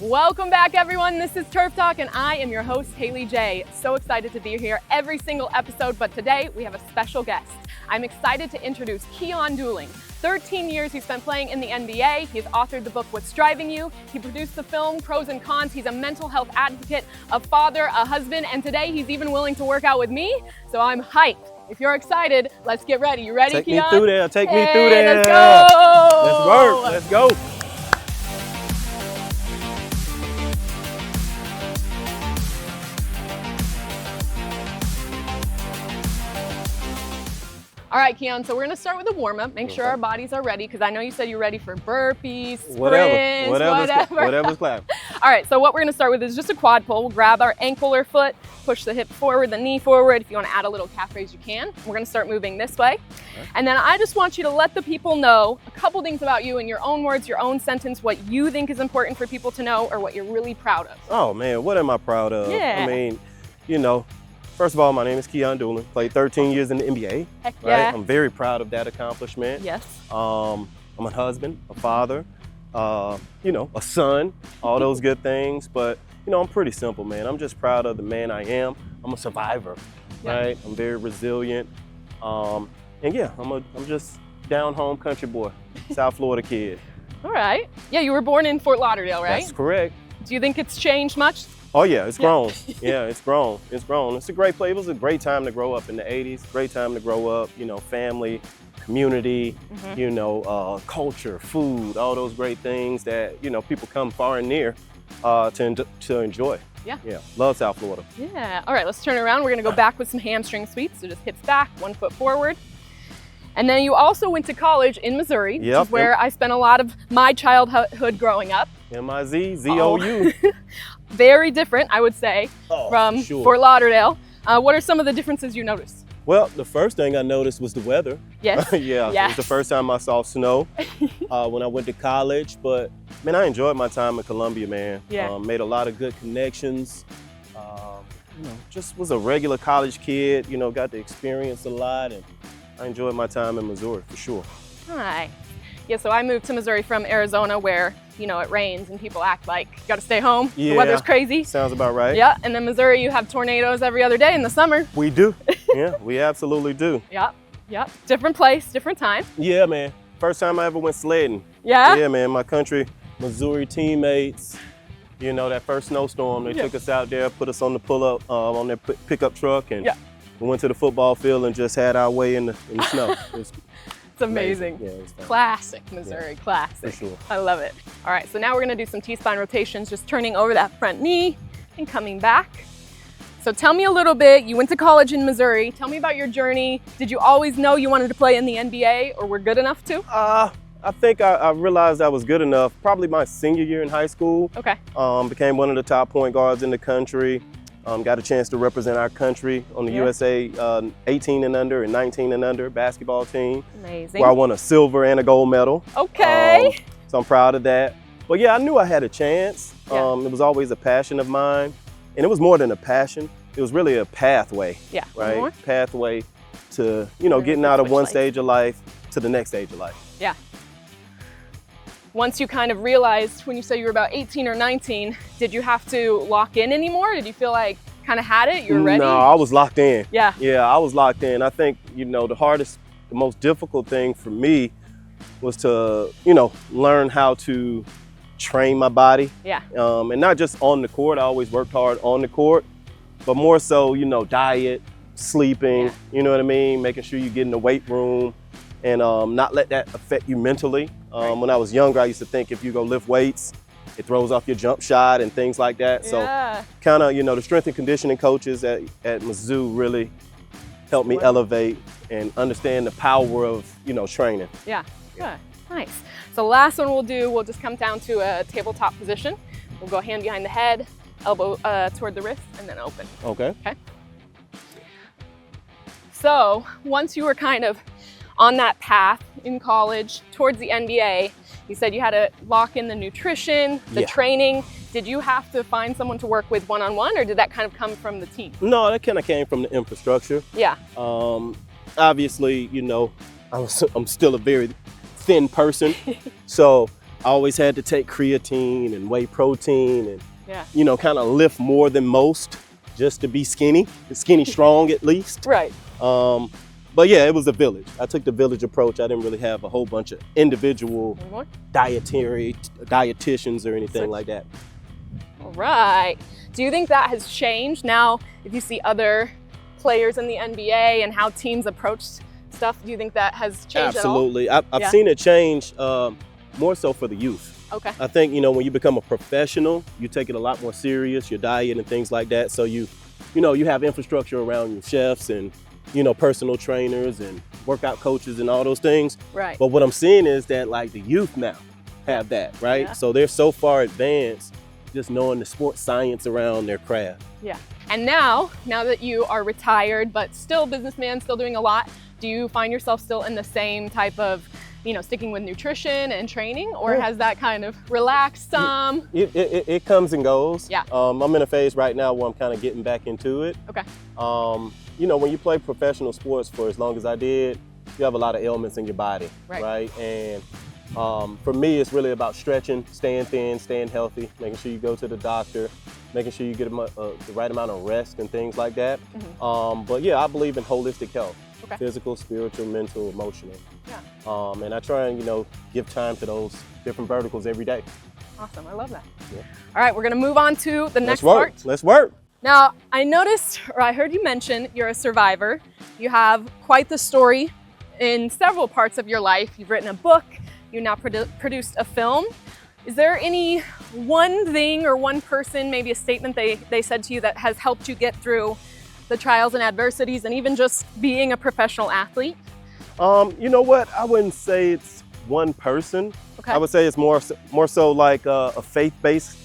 Welcome back, everyone. This is TRF Talk, and I am your host, HalyJ. So excited to be here every single episode, but today we have a special guest. I'm excited to introduce Keyon Dooling. 13 years he spent playing in the NBA. He's authored the book, What's Driving You. He produced the film, Pros and Cons. He's a mental health advocate, a father, a husband, and today he's even willing to work out with me, so I'm hyped. If you're excited, let's get ready. You ready, Keyon? Take me through there. Take me through there. Let's go. Let's work. Let's go. All right, Keyon, so we're gonna start with a warm-up. Make sure our bodies are ready, because I know you said you're ready for burpees, sprints, whatever's clapping. All right, so what we're gonna start with is just a quad pull. We'll grab our ankle or foot, push the hip forward, the knee forward. If you wanna add a little calf raise, you can. We're gonna start moving this way. Okay. And then I just want you to let the people know a couple things about you in your own words, your own sentence, what you think is important for people to know, or what you're really proud of. Oh man, what am I proud of? Yeah. I mean, you know, first of all, my name is Keyon Dooling. Played 13 years in the NBA. Heck right? yeah. I'm very proud of that accomplishment. Yes. I'm a husband, a father, you know, a son, all those good things. But, you know, I'm pretty simple, man. I'm just proud of the man I am. I'm a survivor, right? I'm very resilient. And yeah, I'm just down home country boy, South Florida kid. All right. Yeah, you were born in Fort Lauderdale, right? That's correct. Do you think it's changed much? Oh yeah, it's grown. Yeah, it's grown. It's grown. It's a great place. It was a great time to grow up in the 80s. Great time to grow up, you know, family, community, you know, culture, food, all those great things that, you know, people come far and near to enjoy. Yeah. Yeah, love South Florida. Yeah. All right, let's turn around. We're gonna go back with some hamstring sweeps. So just hips back, 1 foot forward. And then you also went to college in Missouri, which is where I spent a lot of my childhood growing up. M-I-Z-Z-O-U. Very different, I would say, from Fort Lauderdale. What are some of the differences you noticed? Well, the first thing I noticed was the weather. Yes. Yeah, yes. It was the first time I saw snow when I went to college. But man, I enjoyed my time in Columbia, man. Yeah. Made a lot of good connections. You know, just was a regular college kid. You know, got to experience a lot, and I enjoyed my time in Missouri for sure. Hi. Yeah, so I moved to Missouri from Arizona, where, you know, it rains and people act like you gotta stay home. Yeah. The weather's crazy. Sounds about right. Yeah, and then Missouri, you have tornadoes every other day in the summer. We do. Yeah, we absolutely do. Yep. Different place, different time. Yeah, man. First time I ever went sledding. Yeah? Yeah, man. My country, Missouri teammates, you know, that first snowstorm, they took us out there, put us on the pull-up, on their pickup truck, and we went to the football field and just had our way in the snow. It's amazing. Yeah, it's classic Missouri, classic. For sure. I love it. All right, so now we're gonna do some T-spine rotations, just turning over that front knee and coming back. So tell me a little bit, you went to college in Missouri. Tell me about your journey. Did you always know you wanted to play in the NBA, or were good enough to? I think I realized I was good enough probably my senior year in high school. Okay. Became one of the top point guards in the country. Got a chance to represent our country on the USA 18 and under and 19 and under basketball team. Amazing. Where I won a silver and a gold medal. Okay. So I'm proud of that. But yeah, I knew I had a chance. It was always a passion of mine. And it was more than a passion. It was really a pathway. Yeah. Right? Pathway to, you know, getting out of one stage of life to the next stage of life. Yeah. Once you kind of realized, when you said you were about 18 or 19, did you have to lock in anymore? Did you feel like kind of had it, you were ready? No, I was locked in. Yeah. Yeah, I was locked in. I think, you know, the most difficult thing for me was to, you know, learn how to train my body. Yeah. And not just on the court. I always worked hard on the court, but more so, you know, diet, sleeping, you know what I mean? Making sure you get in the weight room and not let that affect you mentally. When I was younger, I used to think if you go lift weights, it throws off your jump shot and things like that. So kind of, you know, the strength and conditioning coaches at Mizzou really helped me elevate and understand the power of, you know, training. Yeah, good, nice. So last one we'll just come down to a tabletop position. We'll go hand behind the head, elbow toward the wrist, and then open. Okay. Okay. So once you were kind of on that path in college towards the NBA, you said you had to lock in the nutrition, the training. Did you have to find someone to work with one-on-one, or did that kind of come from the team? No, that kind of came from the infrastructure. Yeah. Obviously, you know, I'm still a very thin person. So I always had to take creatine and whey protein and, Yeah. you know, kind of lift more than most just to be skinny strong at least. Right. But yeah, it was a village. I took the village approach. I didn't really have a whole bunch of individual dietitians or anything like that. All right. Do you think that has changed now if you see other players in the NBA and how teams approach stuff? Do you think that has changed Absolutely. at all? I've seen it change more so for the youth. Okay. I think, you know, when you become a professional, you take it a lot more serious, your diet and things like that. So you have infrastructure around you, chefs and, you know, personal trainers and workout coaches and all those things. Right. But what I'm seeing is that like the youth now have that, right? Yeah. So they're so far advanced just knowing the sports science around their craft. Yeah. And now that you are retired, but still businessman, still doing a lot, do you find yourself still in the same type of, you know, sticking with nutrition and training, or has that kind of relaxed some? It comes and goes. Yeah. I'm in a phase right now where I'm kind of getting back into it. Okay. You know, when you play professional sports for as long as I did, you have a lot of ailments in your body, right? And for me, it's really about stretching, staying thin, staying healthy, making sure you go to the doctor, making sure you get the right amount of rest and things like that. Mm-hmm. But yeah, I believe in holistic health. Okay. Physical, spiritual, mental, emotional. Yeah. And I try and, you know, give time to those different verticals every day. Awesome. I love that. Yeah. All right, we're going to move on to the next Let's work. part. Let's work. Now, I noticed, or I heard you mention, you're a survivor. You have quite the story in several parts of your life. You've written a book. You now produced a film. Is there any one thing or one person, maybe a statement they said to you that has helped you get through the trials and adversities and even just being a professional athlete? You know what? I wouldn't say it's one person. Okay. I would say it's more so like a faith-based,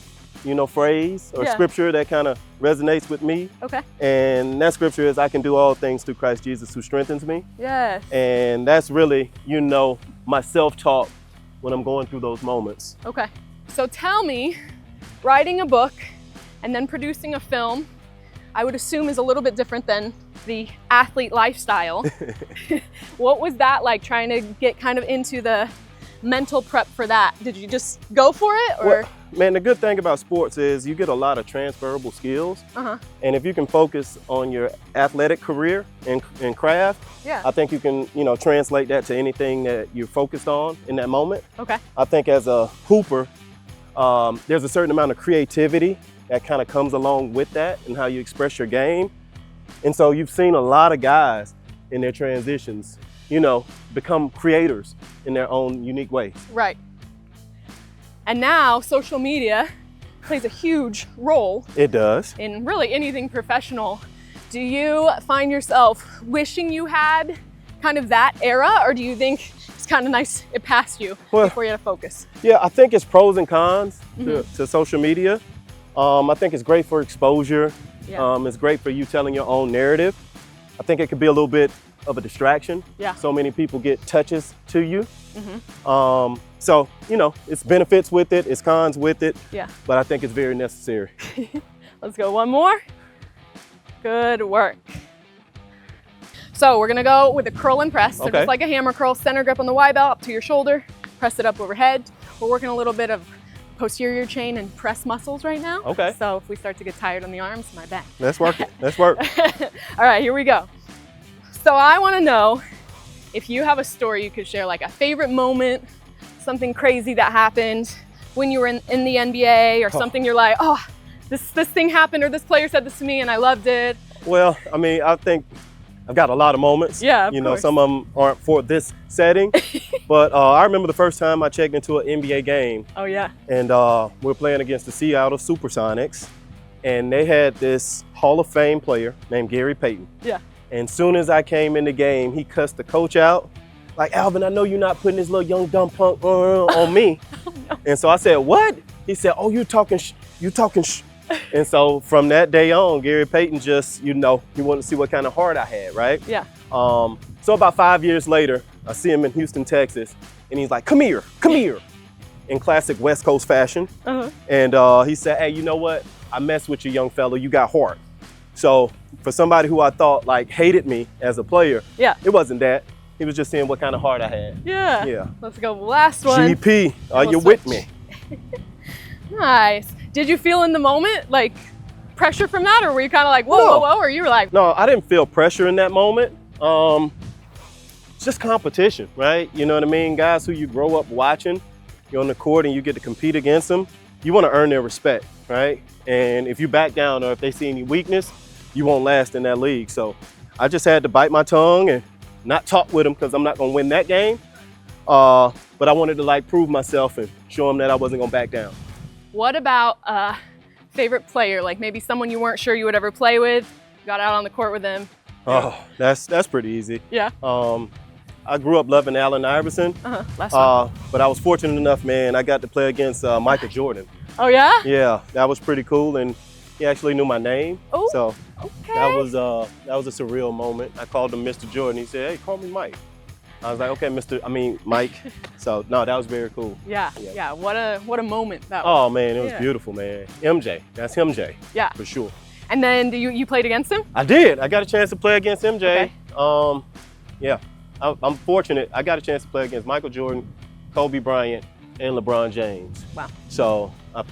you know, phrase or scripture that kind of resonates with me. Okay. And that scripture is, I can do all things through Christ Jesus who strengthens me. Yes. And that's really, you know, my self-talk when I'm going through those moments. Okay. So tell me, writing a book and then producing a film, I would assume is a little bit different than the athlete lifestyle. What was that like, trying to get kind of into the mental prep for that? Did you just go for it, or? Well, man, the good thing about sports is you get a lot of transferable skills. And if you can focus on your athletic career and craft, I think you can, you know, translate that to anything that you're focused on in that moment. Okay. I think as a hooper, there's a certain amount of creativity that kind of comes along with that and how you express your game. And so you've seen a lot of guys in their transitions, you know, become creators in their own unique ways. Right. And now social media plays a huge role. It does. In really anything professional. Do you find yourself wishing you had kind of that era, or do you think it's kind of nice it passed you before you had to focus? Yeah, I think it's pros and cons to social media. I think it's great for exposure. It's great for you telling your own narrative. I think it could be a little bit of a distraction. So many people get touches to you. So, you know, it's benefits with it, it's cons with it. But I think it's very necessary. Let's go one more. Good work. So we're gonna go with a curl and press. So just like a hammer curl, center grip on the Y belt up to your shoulder, press it up overhead. We're working a little bit of posterior chain and press muscles right now. So if we start to get tired on the arms, my bad. Let's work it. Let's work. All right, here we go. So I want to know if you have a story you could share, like a favorite moment, something crazy that happened when you were in the NBA, or something you're like, oh, this thing happened, or this player said this to me and I loved it. Well, I mean, I think I've got a lot of moments. Of you know, course. some of them aren't for this setting. But I remember the first time I checked into an NBA game. And we were playing against the Seattle Supersonics. And they had this Hall of Fame player named Gary Payton. And soon as I came in the game, he cussed the coach out. Like, Alvin, I know you're not putting this little young dumb punk on me. And so I said, what? He said, oh, you talking sh. And so from that day on, Gary Payton just, you know, he wanted to see what kind of heart I had, right? So about 5 years later, I see him in Houston, Texas, and he's like, come here, in classic West Coast fashion. And he said, hey, you know what? I messed with you, young fella, you got heart. So for somebody who I thought like hated me as a player, it wasn't that. He was just seeing what kind of heart I had. Yeah. Yeah. Let's go. Last one. GP, are you switch. with me? Nice. Did you feel in the moment like pressure from that, or were you kind of like, whoa, No. whoa, whoa, or you were like, No, I didn't feel pressure in that moment. It's just competition, right? You know what I mean? Guys who you grow up watching, you're on the court and you get to compete against them. You want to earn their respect, right? And if you back down or if they see any weakness, you won't last in that league. So I just had to bite my tongue and not talk with them because I'm not going to win that game. But I wanted to like prove myself and show them that I wasn't going to back down. what about a favorite player? Like maybe someone you weren't sure you would ever play with, got out on the court with them. Oh, that's pretty easy. Yeah. I grew up loving Allen Iverson. Last one. But I was fortunate enough, man, I got to play against Michael Jordan. Oh yeah? Yeah, that was pretty cool, and he actually knew my name. Oh, so okay. that was a surreal moment. I called him Mr. Jordan. He said, "Hey, call me Mike." I was like, "Okay, Mike." So no, that was very cool. Yeah. What a moment that was. Oh man, it was beautiful, man. MJ, that's MJ. Yeah. For sure. And then you played against him? I did. I got a chance to play against MJ. Okay. Yeah, I'm fortunate. I got a chance to play against Michael Jordan, Kobe Bryant, and LeBron James. Wow. So I've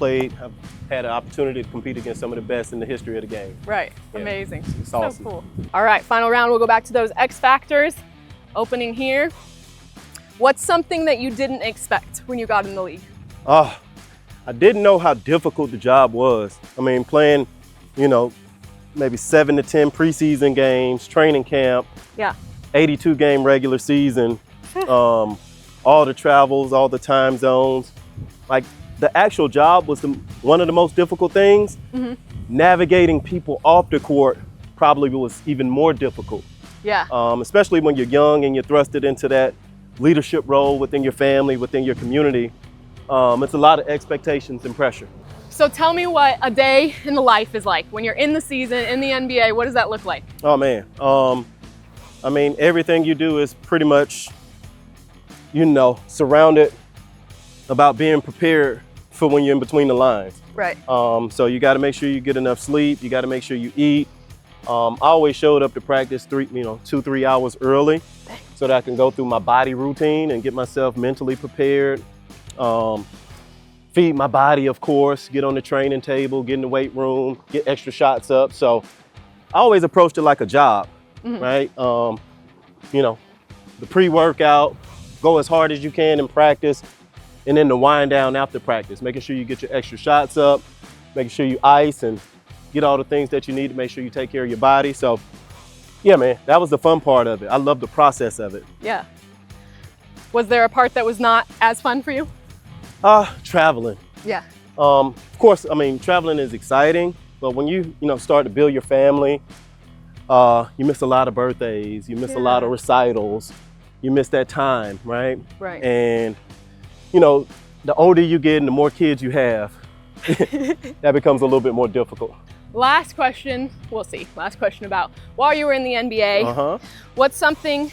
had an opportunity to compete against some of the best in the history of the game. Right. Yeah. Amazing. It's So awesome. cool. All right, final round. We'll go back to those X factors. Opening here. What's something that you didn't expect when you got in the league? I didn't know how difficult the job was. I mean, playing, maybe 7 to 10 preseason games, training camp, Yeah. 82 game regular season, all the travels, all the time zones. Like the actual job was one of the most difficult things. Mm-hmm. Navigating people off the court probably was even more difficult. Yeah. Especially when you're young and you're thrusted into that leadership role within your family, within your community. It's a lot of expectations and pressure. So tell me what a day in the life is like when you're in the season, in the NBA. What does that look like? Oh man, I mean, everything you do is pretty much, surrounded about being prepared for when you're in between the lines. Right. So you got to make sure you get enough sleep. You got to make sure you eat. I always showed up to practice 2-3 hours early so that I can go through my body routine and get myself mentally prepared. Feed my body, of course, get on the training table, get in the weight room, get extra shots up. So I always approached it like a job, right? The pre-workout, go as hard as you can in practice, and then the wind down after practice, making sure you get your extra shots up, making sure you ice and get all the things that you need to make sure you take care of your body. So yeah, man, that was the fun part of it. I love the process of it. Yeah. Was there a part that was not as fun for you? Traveling. Yeah. Of course, I mean, traveling is exciting, but when you start to build your family, you miss a lot of birthdays, you miss a lot of recitals, you miss that time, right? Right. And, the older you get and the more kids you have, that becomes a little bit more difficult. Last question, we'll see. Last question about while you were in the NBA, what's something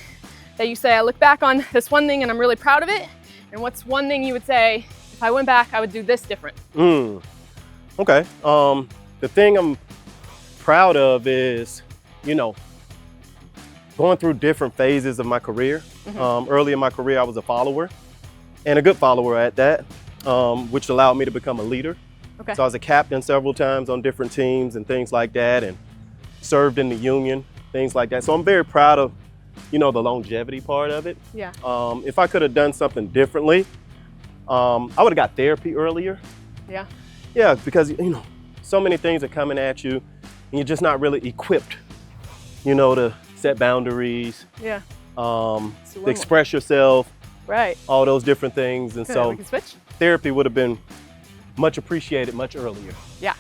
that you say, I look back on this one thing and I'm really proud of it? And what's one thing you would say, if I went back, I would do this different? Okay. The thing I'm proud of is, going through different phases of my career. Early in my career, I was a follower, and a good follower at that, which allowed me to become a leader. Okay. So I was a captain several times on different teams and things like that, and served in the union, things like that. So I'm very proud of, the longevity part of it. Yeah. If I could have done something differently, I would have got therapy earlier. Yeah. Yeah, because, so many things are coming at you and you're just not really equipped, to set boundaries, to express yourself, right, all those different things. And so we can switch. Therapy would have been much appreciated much earlier. Yeah.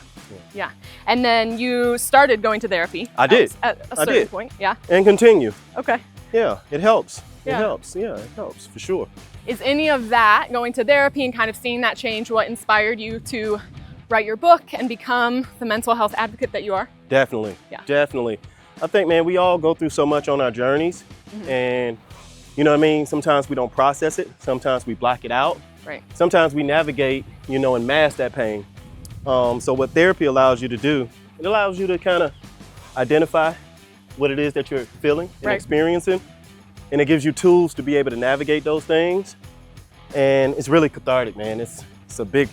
And then you started going to therapy. I did. At a certain point. Yeah. And continue. Okay. Yeah, it helps. Yeah. It helps. Yeah, it helps for sure. Is any of that, going to therapy and kind of seeing that change, what inspired you to write your book and become the mental health advocate that you are? Definitely. Yeah. Definitely. I think, man, we all go through so much on our journeys, and sometimes we don't process it. Sometimes we block it out. Right. Sometimes we navigate, and mask that pain. So what therapy allows you to do, it allows you to kind of identify what it is that you're feeling and experiencing, and it gives you tools to be able to navigate those things. And it's really cathartic, man. It's a big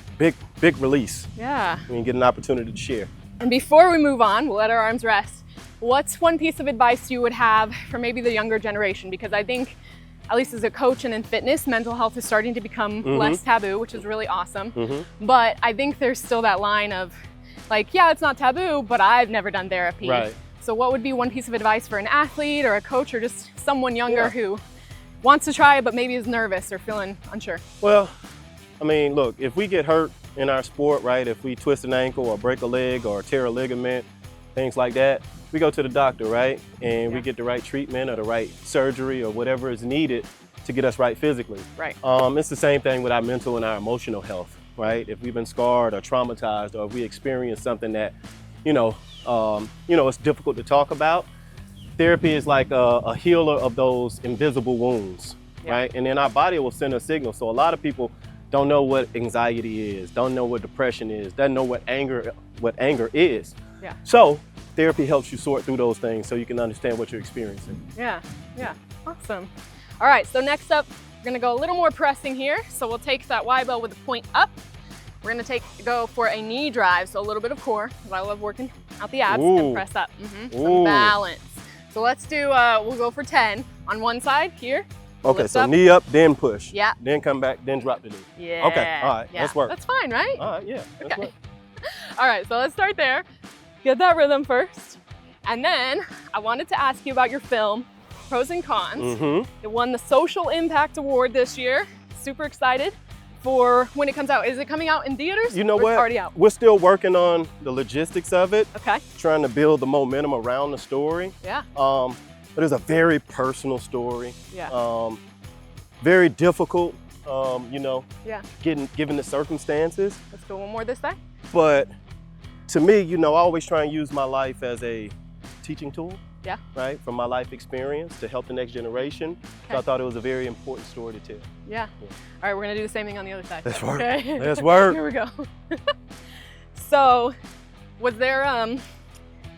release. Yeah. When you get an opportunity to share. And before we move on, we'll let our arms rest. What's one piece of advice you would have for maybe the younger generation? Because I think, at least as a coach and in fitness, mental health is starting to become less taboo, which is really awesome. But I think there's still that line of like, yeah, it's not taboo, but I've never done therapy. Right. So what would be one piece of advice for an athlete or a coach or just someone younger who wants to try it, but maybe is nervous or feeling unsure? Well, I mean, look, if we get hurt in our sport, right, if we twist an ankle or break a leg or tear a ligament, things like that, we go to the doctor, right? And we get the right treatment or the right surgery or whatever is needed to get us right physically. Right. It's the same thing with our mental and our emotional health, right? If we've been scarred or traumatized, or if we experience something that, it's difficult to talk about, therapy is like a healer of those invisible wounds, right? And then our body will send a signal. So a lot of people don't know what anxiety is, don't know what depression is, don't know what anger is. Yeah. So therapy helps you sort through those things so you can understand what you're experiencing. Yeah, awesome. All right, so next up, we're gonna go a little more pressing here. So we'll take that Y bell with the point up. We're gonna go for a knee drive, so a little bit of core, because I love working out the abs, and press up. Some balance. So let's do, we'll go for 10 on one side here. Okay, so knee up, then push. Yeah. Then come back, then drop the knee. Yeah. Okay, all right, let's work. That's fine, right? All right, yeah, let's work. All right, so let's start there. Get that rhythm first. And then I wanted to ask you about your film, Pros and Cons. It won the Social Impact Award this year. Super excited for when it comes out. Is it coming out in theaters? You know what? It's already out? We're still working on the logistics of it. Okay. Trying to build the momentum around the story. Yeah. But it's a very personal story. Yeah. Very difficult, Yeah. given the circumstances. Let's go one more this side. But to me, I always try and use my life as a teaching tool. Yeah. Right? From my life experience to help the next generation. So I thought it was a very important story to tell. Yeah. All right, we're gonna do the same thing on the other side. Let's work. Okay. Let's work. Here we go. So, was there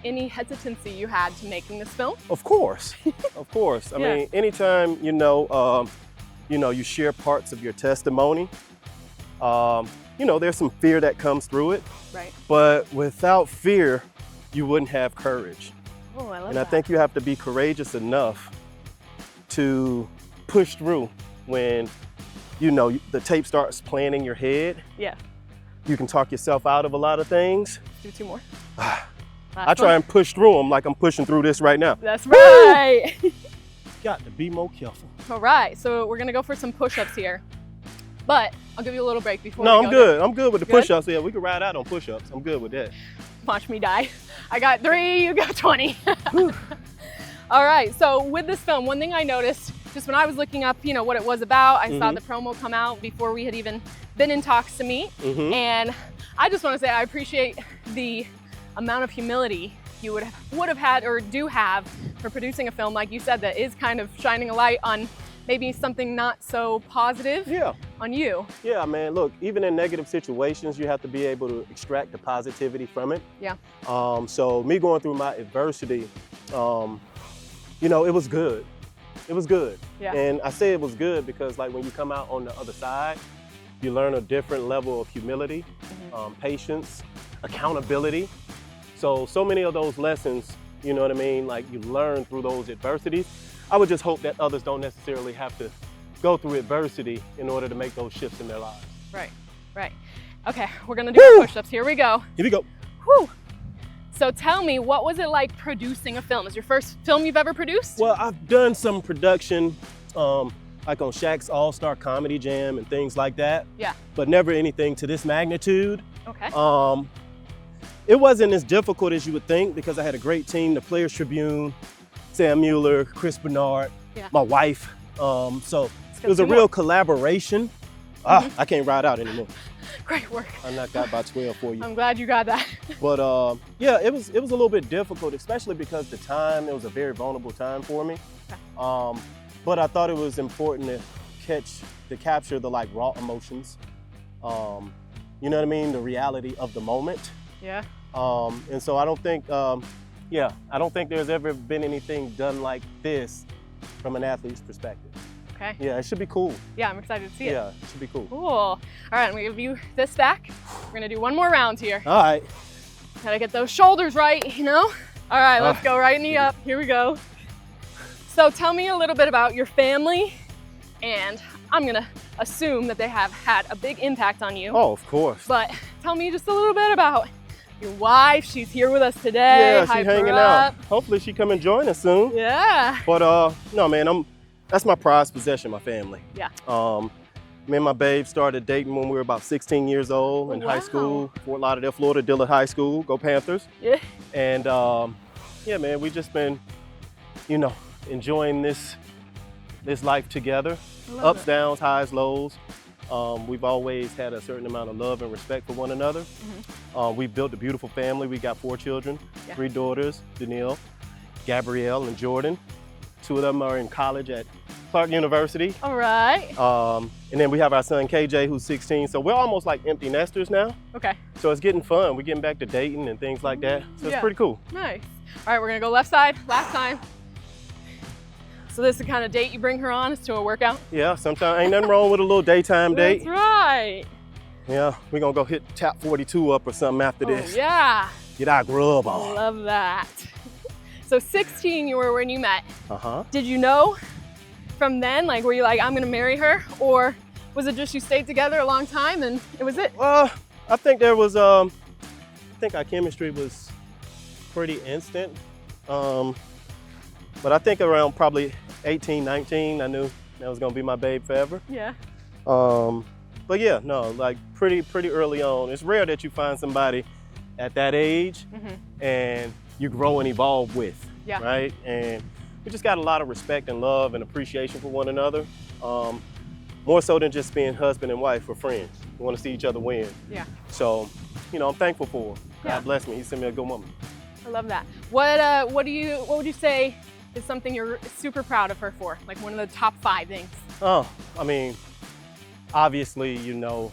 any hesitancy you had to making this film? Of course, of course. I mean, anytime, you share parts of your testimony, there's some fear that comes through it. Right. But without fear, you wouldn't have courage. Oh, I love And that. I think you have to be courageous enough to push through when, the tape starts playing in your head. Yeah. You can talk yourself out of a lot of things. Do 2 more. I try and push through them like I'm pushing through this right now. That's right. Got to be more careful. All right, so we're gonna go for some push-ups here. But I'll give you a little break before No, we go I'm good. there. I'm good with the push-ups. Yeah, we can ride out on push-ups. I'm good with that. Watch me die. I got 3, you got 20. All right, so with this film, one thing I noticed, just when I was looking up, what it was about, I saw the promo come out before we had even been in talks to meet. And I just want to say I appreciate the amount of humility you would have had or do have for producing a film, like you said, that is kind of shining a light on maybe something not so positive on you. Yeah, man, look, even in negative situations, you have to be able to extract the positivity from it. Yeah. So me going through my adversity, it was good. It was good. Yeah. And I say it was good because like when you come out on the other side, you learn a different level of humility, patience, accountability. So many of those lessons, you know what I mean? Like you learn through those adversities. I would just hope that others don't necessarily have to go through adversity in order to make those shifts in their lives. Right, right. Okay, we're gonna do our push-ups. Here we go. Here we go. Whew. So tell me, what was it like producing a film? Is your first film you've ever produced? Well, I've done some production, like on Shaq's All-Star Comedy Jam and things like that. Yeah. But never anything to this magnitude. Okay. It wasn't as difficult as you would think because I had a great team, the Players Tribune, Sam Mueller, Chris Bernard, my wife. So it was a real collaboration. I can't ride out anymore. Great work. I knocked out by 12 for you. I'm glad you got that. But yeah, it was a little bit difficult, especially because the time, it was a very vulnerable time for me. Okay. But I thought it was important to capture the like raw emotions. You know what I mean? The reality of the moment. Yeah. And so I don't think, I don't think there's ever been anything done like this from an athlete's perspective. Okay. Yeah, it should be cool. Yeah, I'm excited to see it. Yeah, it should be cool. Cool. All right, I'm gonna give you this back. We're gonna do one more round here. All right. Gotta get those shoulders right, you know? All right, let's go, right knee up. Here we go. So tell me a little bit about your family, and I'm gonna assume that they have had a big impact on you. Oh, of course. But tell me just a little bit about your wife. She's here with us today. Yeah, she's Hype her hanging up. out. Hopefully she come and join us soon. Yeah. But no, man, that's my prized possession, my family. Yeah. Me and my babe started dating when we were about 16 years old in high school, Fort Lauderdale, Florida, Dillard High School. Go Panthers. Yeah. And yeah, man, we just been, you know, enjoying this life together. Ups, downs, highs, lows. We've always had a certain amount of love and respect for one another. We've built a beautiful family. We got 4 children, 3 daughters, Danielle, Gabrielle, and Jordan. 2 of them are in college at Clark University. All right. And then we have our son KJ, who's 16. So we're almost like empty nesters now. Okay. So it's getting fun. We're getting back to dating and things like that. So it's pretty cool. Nice. All right, we're gonna go left side, last time. So this is the kind of date you bring her on, is to a workout? Yeah, sometimes ain't nothing wrong with a little daytime date. That's right. Yeah, we're gonna go hit tap 42 up or something after this. Yeah. Get our grub on. Love that. So 16 you were when you met. Uh-huh. Did you know from then, like, were you like, I'm gonna marry her? Or was it just you stayed together a long time and it was it? Well, I think there was, I think our chemistry was pretty instant. But I think around probably 18, 19, I knew that was gonna be my babe forever. Yeah. But yeah, no, like pretty early on. It's rare that you find somebody at that age and you grow and evolve with, right? And we just got a lot of respect and love and appreciation for one another. More so than just being husband and wife, we're friends. We want to see each other win. Yeah. So, you know, I'm thankful for her. God bless me. He sent me a good woman. I love that. What would you say is something you're super proud of her for? Like one of the top 5 things? Oh, I mean, obviously, you know,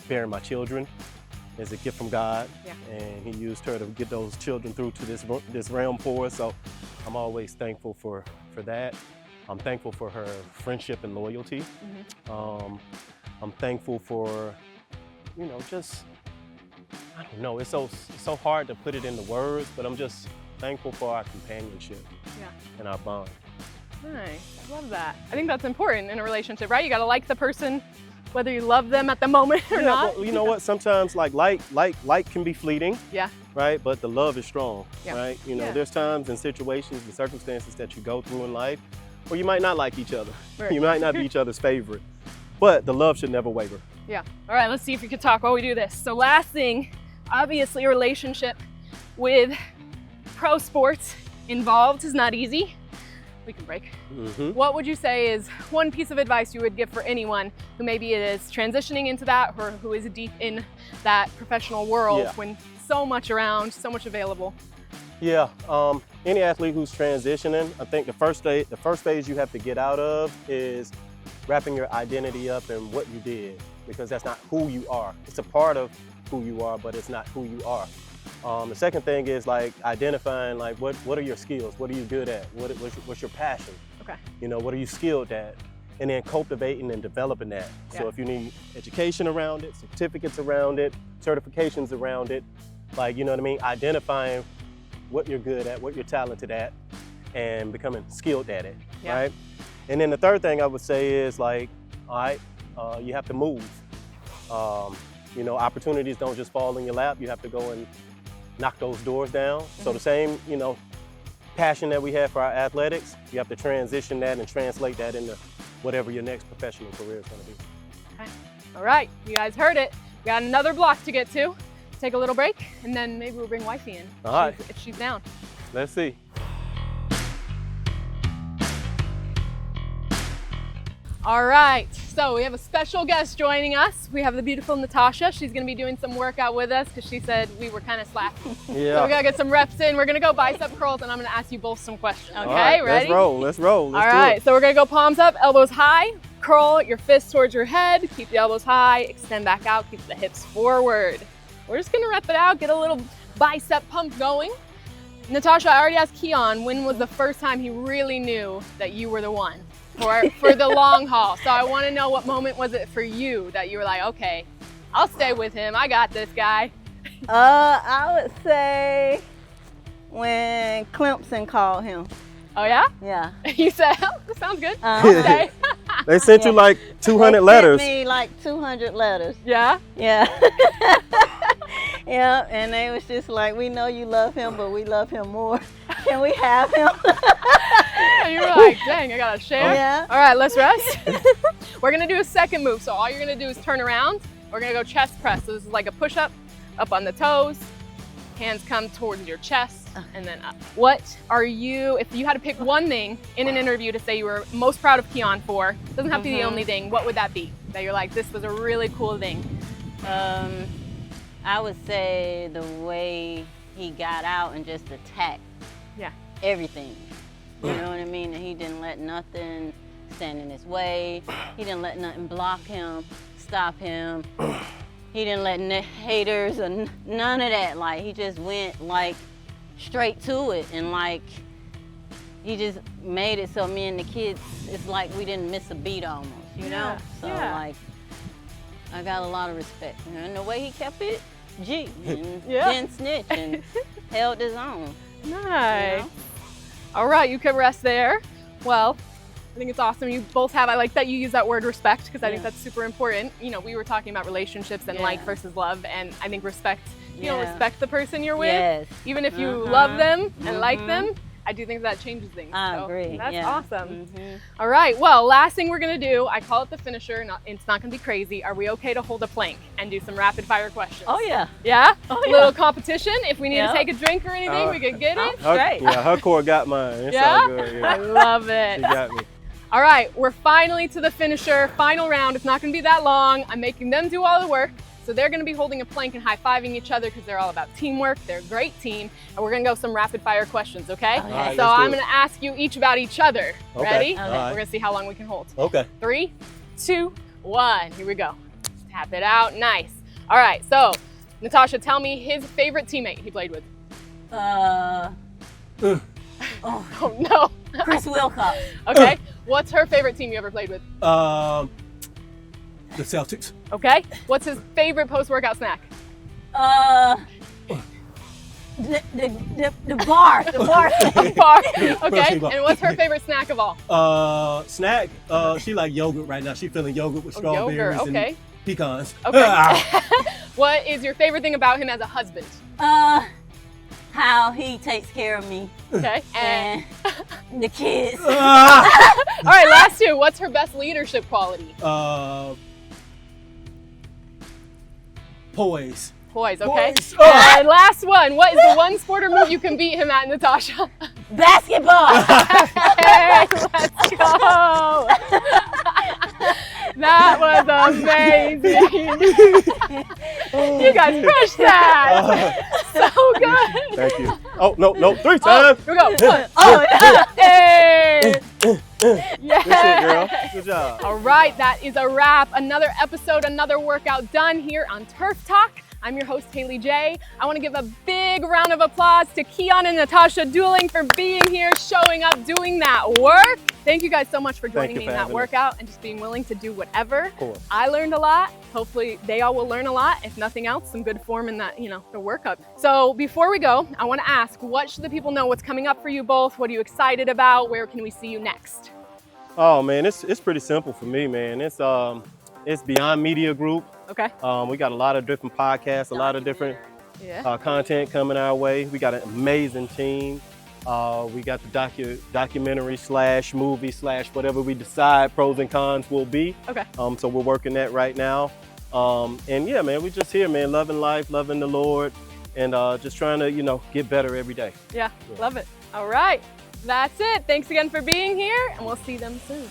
bearing my children is a gift from God. Yeah. And he used her to get those children through to this realm for us. So I'm always thankful for that. I'm thankful for her friendship and loyalty. I'm thankful for, you know, just, I don't know, it's so hard to put it into words, but I'm just thankful for our companionship and our bond. Nice, I love that. I think that's important in a relationship, right? You gotta like the person, whether you love them at the moment or not. Well, you know what, sometimes like can be fleeting. Yeah. Right, but the love is strong, right? You know, there's times and situations and circumstances that you go through in life where you might not like each other. Right. You might not be each other's favorite, but the love should never waver. Yeah. All right, let's see if we can talk while we do this. So last thing, obviously a relationship with pro sports involved is not easy. We can break. What would you say is one piece of advice you would give for anyone who maybe is transitioning into that or who is deep in that professional world when so much around, so much available? Yeah, any athlete who's transitioning, I think the first phase you have to get out of is wrapping your identity up in what you did, because that's not who you are. It's a part of who you are, but it's not who you are. The second thing is like identifying like what are your skills? What are you good at? What's your passion? Okay. You know, what are you skilled at? And then cultivating and developing that. Yeah. So if you need education around it, certificates around it, certifications around it, like, you know what I mean? Identifying what you're good at, what you're talented at, and becoming skilled at it, right? And then the third thing I would say is like, all right, you have to move. You know, opportunities don't just fall in your lap. You have to go and knock those doors down. So the same, you know, passion that we have for our athletics, you have to transition that and translate that into whatever your next professional career is going to be. Okay. All right, you guys heard it. We got another block to get to. Take a little break, and then maybe we'll bring Wifey in if she's down. Let's see. All right, so we have a special guest joining us. We have the beautiful Natosha. She's gonna be doing some workout with us because she said we were kind of slack. Yeah. So we gotta get some reps in. We're gonna go bicep curls, and I'm gonna ask you both some questions. Okay, right, ready? Let's roll. Let's All right, so we're gonna go palms up, elbows high, curl your fists towards your head, keep the elbows high, extend back out, keep the hips forward. We're just gonna rep it out, get a little bicep pump going. Natosha, I already asked Keyon, when was the first time he really knew that you were the one for the long haul? So I want to know, what moment was it for you that you were like, okay, I'll stay with him. I got this guy. I would say when Clemson called him. Oh yeah? Yeah. You said, oh, this sounds good. Okay. They sent you like 200 letters. They sent me like 200 letters. Yeah? Yeah. Yeah, and they was just like, we know you love him, but we love him more. Can we have him? And you were like, dang, I gotta share. Yeah. All right, let's rest. We're gonna do a second move. So all you're gonna do is turn around. We're gonna go chest press. So this is like a push-up, up on the toes. Hands come towards your chest and then up. What are you, if you had to pick one thing in an interview to say you were most proud of Keyon for, doesn't have to be the only thing, what would that be? That you're like, this was a really cool thing. I would say the way he got out and just attacked everything. You know what I mean? And he didn't let nothing stand in his way. He didn't let nothing block him, stop him. He didn't let haters or none of that. Like, he just went like straight to it, and like he just made it so me and the kids, it's like we didn't miss a beat almost, you know? So like, I got a lot of respect. And the way he kept it, and didn't snitch and held his own. Nice. You know? All right, you can rest there. Well, I think it's awesome. You both have, I like that you use that word respect, because I think that's super important. You know, we were talking about relationships and like versus love, and I think respect, you know, respect the person you're with. Even if you love them and like them, I do think that changes things. I agree. That's awesome. All right, well, last thing we're gonna do, I call it the finisher. It's not gonna be crazy. Are we okay to hold a plank and do some rapid fire questions? Oh yeah. Yeah? Oh, A little competition. If we need to Yep. take a drink or anything, we could get it. Great. Yeah, her core got mine. It's all good. I Yeah. love it. She got me. All right, we're finally to the finisher, final round. It's not gonna be that long. I'm making them do all the work. So they're gonna be holding a plank and high-fiving each other, because they're all about teamwork. They're a great team. And we're gonna go some rapid fire questions, okay? Okay. All right, So let's do I'm it. gonna ask you each about each other. Okay. Ready? All right. We're gonna see how long we can hold. Okay. 3, 2, 1, here we go. Tap it out, nice. All right, so Natosha, tell me his favorite teammate he played with. Oh no. Chris Wilcox. Okay, what's her favorite team you ever played with? The Celtics. Okay, what's his favorite post-workout snack? The bar. The bar. A bar. Okay, Protein bar. and what's her favorite snack of all? Snack. She like yogurt right now. She feeling yogurt with strawberries Yogurt, okay. and pecans. Okay. What is your favorite thing about him as a husband? How he takes care of me Okay, and and the kids. all right, last two. What's her best leadership quality? Poise. Poise, okay. Poise. And last one. What is the one sport or move you can beat him at, Natosha? Basketball. Hey, let's go. That was amazing. You guys crushed that. So good. Thank you. Oh, no, 3 times. Here we go. Hey. Yeah. Good shit, girl. Good job. All right, that is a wrap. Another episode, another workout done here on Turf Talk. I'm your host, HalyJ. I want to give a big round of applause to Keyon and Natosha Dooling for being here, showing up, doing that work. Thank you guys so much for joining me in that workout and just being willing to do whatever. Cool. I learned a lot. Hopefully they all will learn a lot. If nothing else, some good form in that, the workup. So before we go, I want to ask, what should the people know? What's coming up for you both? What are you excited about? Where can we see you next? Oh man, it's pretty simple for me, man. It's Beyond Media Group. Okay. We got a lot of different podcasts, a lot of different content coming our way. We got an amazing team. We got the documentary / movie / whatever we decide pros and cons will be. Okay. So we're working that right now. And yeah, man, we just here, man, loving life, loving the Lord, and just trying to, get better every day. Yeah, love it. All right, that's it. Thanks again for being here, and we'll see them soon.